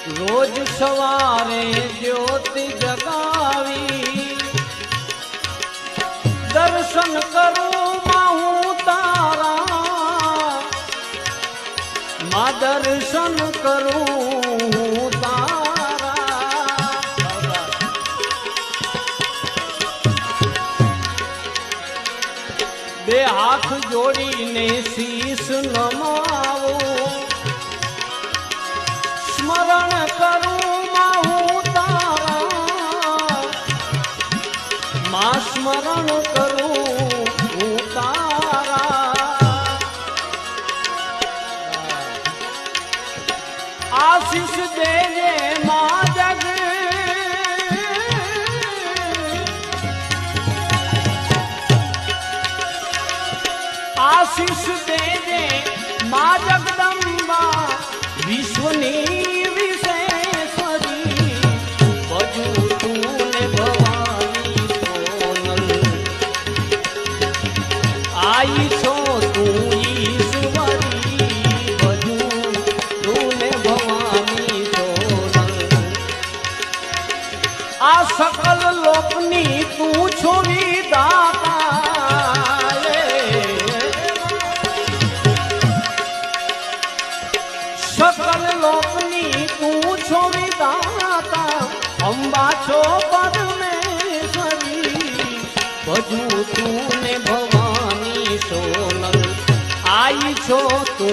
રોજ સવારે જ્યોતિ જગાવી દર્શન કરું માં હું તારા, માં દર્શન કરું તારા। બે હાથ જોડીને શીશ નમાવું, સ્મરણ કરું માં હું તારા, માં સ્મરણ કરું હું તારા। આશીષ દેજે માં જગ, આશીષ દેજે માં જગદંબા વિશ્વની વિશેષરી। ભજુ તું ને ભવાની સોનલ, આઈ છો તું ઈશ્વરી। ભજુ તું ને ભવાની સોનલ, આ સકલ લોકની તું છો વિધાતા। सकल लोकनी तू छो विधाता, अंबा छो परमेश्वरी। भजू तूने भवानी सोनल, आई छो तू